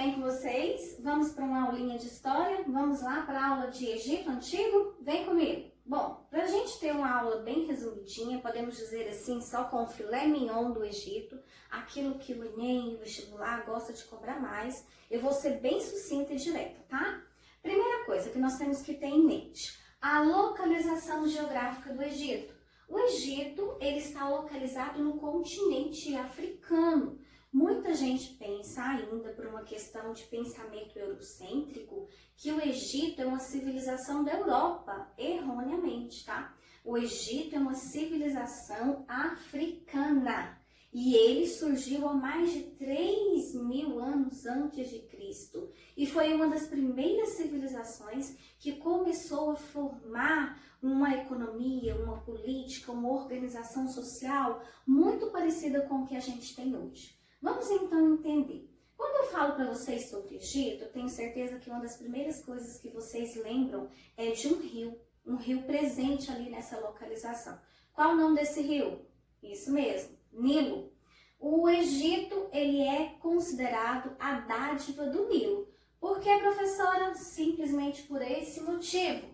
bem com vocês? Vamos para uma aulinha de história? Vamos lá para a aula de Egito Antigo? Vem comigo! Bom, para a gente ter uma aula bem resumidinha, podemos dizer assim, só com o filé mignon do Egito, aquilo que o Enem e o vestibular gosta de cobrar mais, eu vou ser bem sucinta e direta, tá? Primeira coisa que nós temos que ter em mente, a localização geográfica do Egito. O Egito, ele está localizado no continente africano. Muita gente pensa ainda, por uma questão de pensamento eurocêntrico, que o Egito é uma civilização da Europa, erroneamente, tá? O Egito é uma civilização africana e ele surgiu há mais de 3.000 anos antes de Cristo e foi uma das primeiras civilizações que começou a formar uma economia, uma política, uma organização social muito parecida com o que a gente tem hoje. Vamos então entender. Quando eu falo para vocês sobre o Egito, eu tenho certeza que uma das primeiras coisas que vocês lembram é de um rio presente ali nessa localização. Qual o nome desse rio? Isso mesmo, Nilo. O Egito, ele é considerado a dádiva do Nilo. Por que, professora? Simplesmente por esse motivo.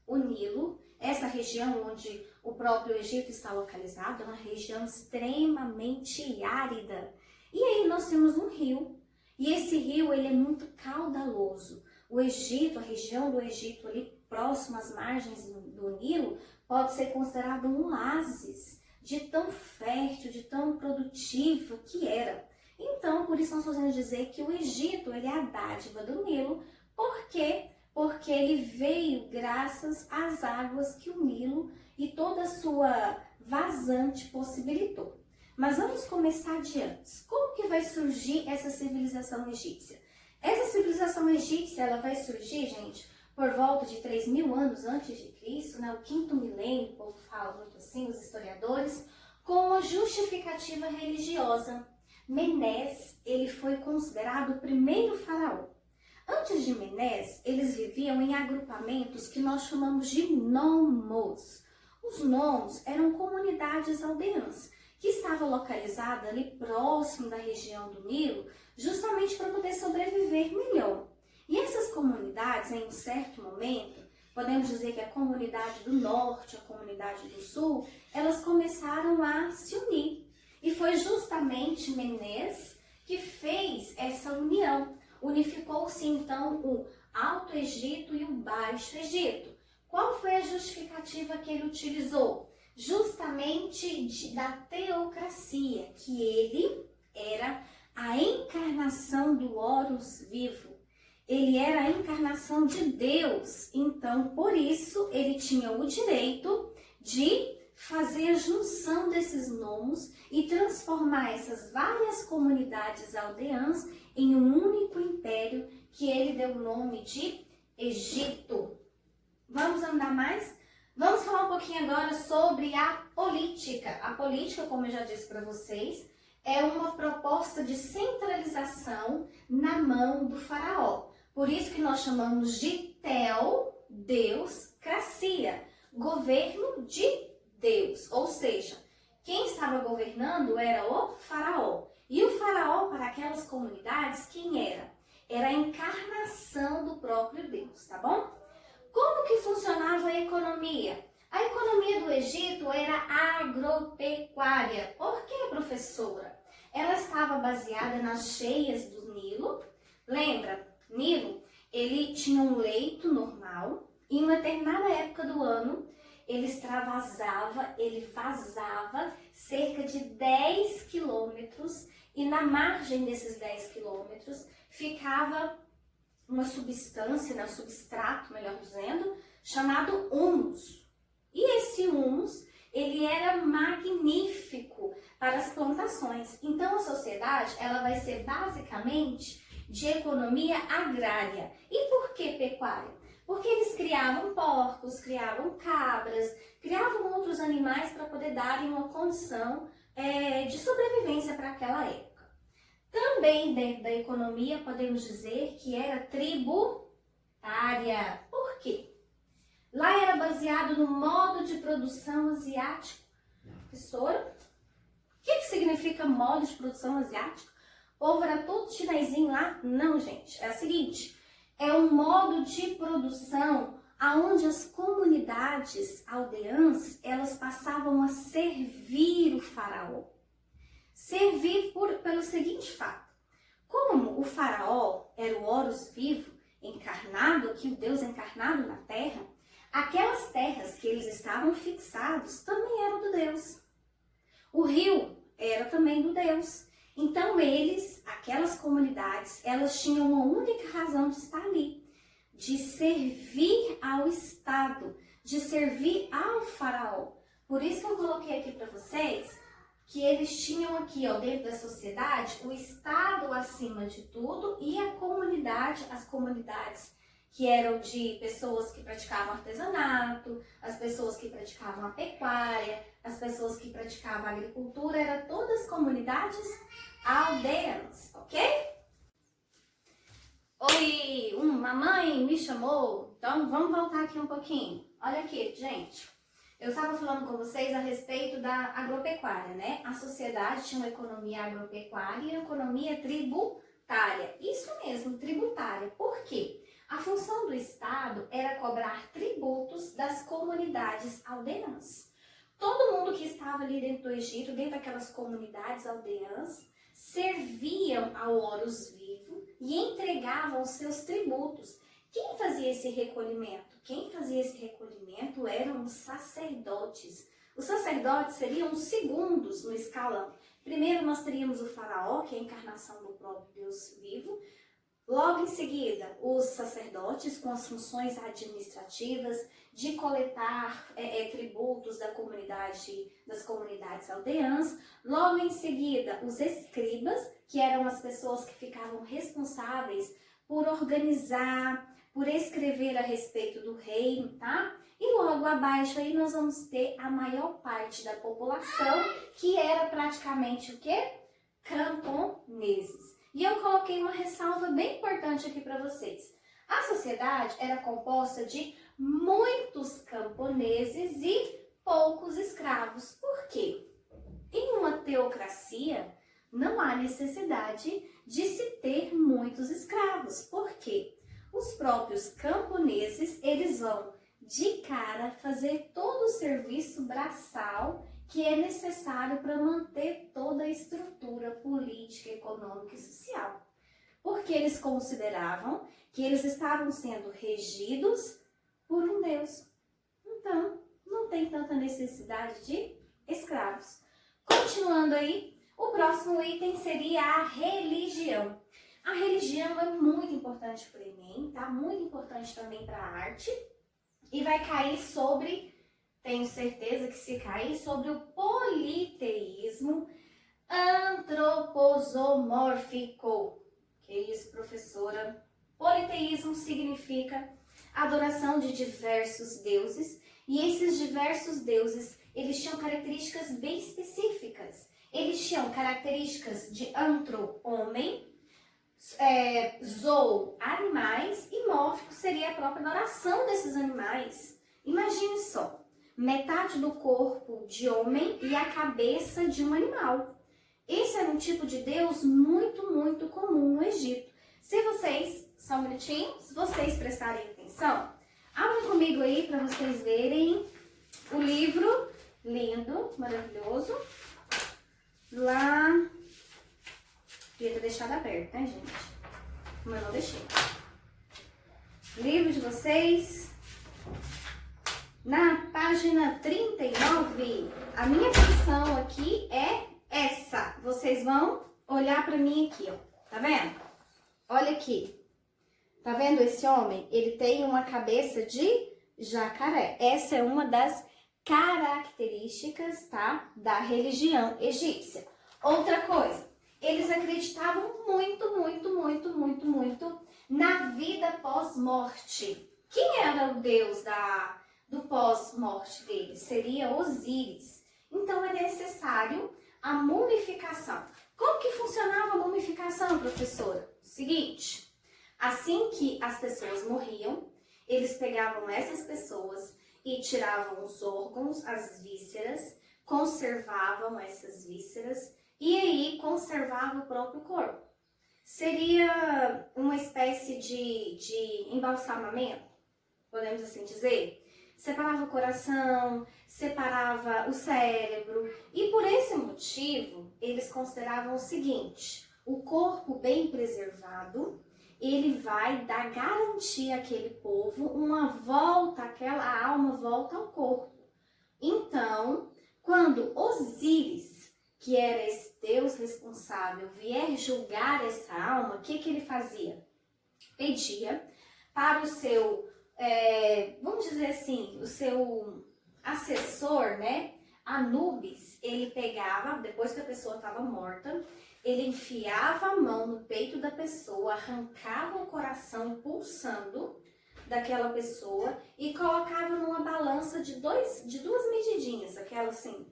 O Nilo, essa região onde o próprio Egito está localizado, é uma região extremamente árida. E aí nós temos um rio, e esse rio ele é muito caudaloso. O Egito, a região do Egito ali próximo às margens do Nilo, pode ser considerado um oásis de tão fértil, de tão produtivo que era. Então, por isso nós podemos dizer que o Egito ele é a dádiva do Nilo, por quê? Porque ele veio graças às águas que o Nilo e toda a sua vazante possibilitou. Mas vamos começar de antes. Como que vai surgir essa civilização egípcia? Essa civilização egípcia ela vai surgir, gente, por volta de 3.000 anos antes de Cristo, né? O quinto milênio, o povo fala muito assim, os historiadores, com uma justificativa religiosa. Menés, ele foi considerado o primeiro faraó. Antes de Menés, eles viviam em agrupamentos que nós chamamos de nomos. Os nomos eram comunidades aldeãs, que estavam localizadas ali próximo da região do Nilo, justamente para poder sobreviver melhor. E essas comunidades, em um certo momento, podemos dizer que a comunidade do norte, a comunidade do sul, elas começaram a se unir. E foi justamente Menés que fez essa união. Unificou-se então o Alto Egito e o Baixo Egito. Qual foi a justificativa que ele utilizou? Justamente da teocracia, que ele era a encarnação do Horus vivo. Ele era a encarnação de Deus. Então, por isso, ele tinha o direito de fazer a junção desses nomos e transformar essas várias comunidades aldeãs em um único império que ele deu o nome de Egito. Vamos andar mais? Vamos falar um pouquinho agora sobre a política. A política, como eu já disse para vocês, é uma proposta de centralização na mão do faraó. Por isso que nós chamamos de Deuscracia, governo de Deus, ou seja, quem estava governando era o faraó. E o faraó, para aquelas comunidades, quem era? Era a encarnação do próprio Deus, tá bom? Como que funcionava a economia? A economia do Egito era agropecuária. Por que, professora? Ela estava baseada nas cheias do Nilo. Lembra? Nilo, ele tinha um leito normal. E em uma determinada época do ano, ele extravasava, ele vazava cerca de 10 quilômetros e na margem desses 10 quilômetros ficava uma substância, né, um substrato, melhor dizendo, chamado humus. E esse humus, ele era magnífico para as plantações. Então a sociedade, ela vai ser basicamente de economia agrária. E por que pecuária? Porque eles criavam porcos, criavam cabras, criavam outros animais para poder darem uma condição de sobrevivência para aquela época. Também dentro da economia podemos dizer que era tributária. Por quê? Lá era baseado no modo de produção asiático. Professora, o que significa modo de produção asiático? povo era tudo chinesinho lá? Não, gente. É o seguinte, é um modo de produção aonde as comunidades aldeãs, elas passavam a servir o faraó. Servir pelo seguinte fato. Como o faraó era o Horus vivo, encarnado aqui, o Deus encarnado na terra, aquelas terras que eles estavam fixados também eram do Deus. O rio era também do Deus. Então eles, aquelas comunidades, elas tinham uma única razão de estar ali, de servir ao Estado, de servir ao faraó. Por isso que eu coloquei aqui para vocês que eles tinham aqui, ó, dentro da sociedade, o Estado acima de tudo e a comunidade, as comunidades que eram de pessoas que praticavam artesanato, as pessoas que praticavam a pecuária, as pessoas que praticavam a agricultura, eram todas comunidades aldeanas, ok? Oi, mamãe me chamou, então vamos voltar aqui um pouquinho. Olha aqui, gente. Eu estava falando com vocês a respeito da agropecuária, né? A sociedade tinha uma economia agropecuária e uma economia tributária. Isso mesmo, tributária. Por quê? A função do Estado era cobrar tributos das comunidades aldeãs. Todo mundo que estava ali dentro do Egito, dentro daquelas comunidades aldeãs, serviam ao Horus vivo e entregavam os seus tributos. Quem fazia esse recolhimento? Quem fazia esse recolhimento eram os sacerdotes. Os sacerdotes seriam os segundos no escalão. Primeiro nós teríamos o faraó, que é a encarnação do próprio Deus vivo. Logo em seguida, os sacerdotes com as funções administrativas de coletar tributos das comunidades aldeãs. Logo em seguida, os escribas, que eram as pessoas que ficavam responsáveis por organizar, por escrever a respeito do reino, tá? E logo abaixo aí nós vamos ter a maior parte da população, que era praticamente o quê? Camponeses. E eu coloquei uma ressalva bem importante aqui para vocês. A sociedade era composta de muitos camponeses e poucos escravos. Por quê? Em uma teocracia, não há necessidade de se ter muitos escravos. Por quê? Os próprios camponeses, eles vão de cara fazer todo o serviço braçal que é necessário para manter toda a estrutura política, econômica e social. Porque eles consideravam que eles estavam sendo regidos por um Deus. Então, não tem tanta necessidade de escravos. Continuando aí, o próximo item seria a religião. A religião é muito importante para o Enem, tá? Muito importante também para a arte. E vai cair sobre, tenho certeza que se cair, sobre o politeísmo antroposomórfico. Que isso, professora? Politeísmo significa adoração de diversos deuses. E esses diversos deuses, eles tinham características bem específicas. Eles tinham características de homem, zoou, animais, e mórfico seria a própria adoração desses animais. Imagine só, metade do corpo de homem e a cabeça de um animal. Esse era um tipo de Deus muito, muito comum no Egito. Se vocês, só um minutinho, se vocês prestarem atenção, abram comigo aí para vocês verem o livro lindo, maravilhoso, lá. Devia ter deixado aberto, né, gente? Mas eu não deixei. Livro de vocês, na página 39. A minha função aqui é essa. Vocês vão olhar pra mim aqui, ó. Tá vendo? Olha aqui. Tá vendo esse homem? Ele tem uma cabeça de jacaré. Essa é uma das características, tá? Da religião egípcia. Outra coisa. Eles acreditavam muito na vida pós-morte. Quem era o deus do pós-morte deles? Seria Osíris. Então é necessário a mumificação. Como que funcionava a mumificação, professora? Seguinte, assim que as pessoas morriam, eles pegavam essas pessoas e tiravam os órgãos, as vísceras, conservavam essas vísceras, e aí conservava o próprio corpo. seria uma espécie de embalsamamento, podemos assim dizer. Separava o coração, separava o cérebro, e por esse motivo eles consideravam o seguinte: o corpo bem preservado, ele vai dar garantia àquele povo uma volta, aquela alma volta ao corpo. Então, quando Osíris, que era esse Deus responsável, vier julgar essa alma, o que ele fazia? Pedia para o seu, vamos dizer assim, o seu assessor, né? Anubis, ele pegava, depois que a pessoa estava morta, ele enfiava a mão no peito da pessoa, arrancava o coração pulsando daquela pessoa e colocava numa balança de duas medidinhas, aquela assim.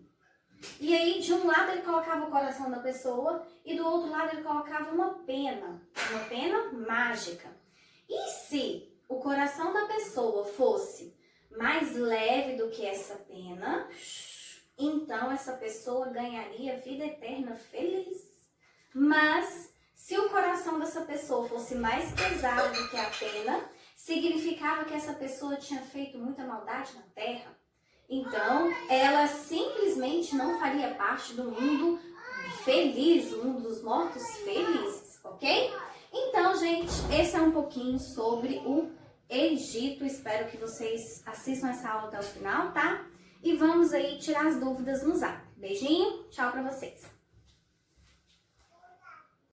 E aí, de um lado ele colocava o coração da pessoa e do outro lado ele colocava uma pena mágica. E se o coração da pessoa fosse mais leve do que essa pena, então essa pessoa ganharia vida eterna feliz. Mas se o coração dessa pessoa fosse mais pesado do que a pena, significava que essa pessoa tinha feito muita maldade na terra. Então, ela simplesmente não faria parte do mundo feliz, o mundo dos mortos felizes, ok? Então, gente, esse é um pouquinho sobre o Egito. Espero que vocês assistam essa aula até o final, tá? E vamos aí tirar as dúvidas no zap. Beijinho, tchau pra vocês!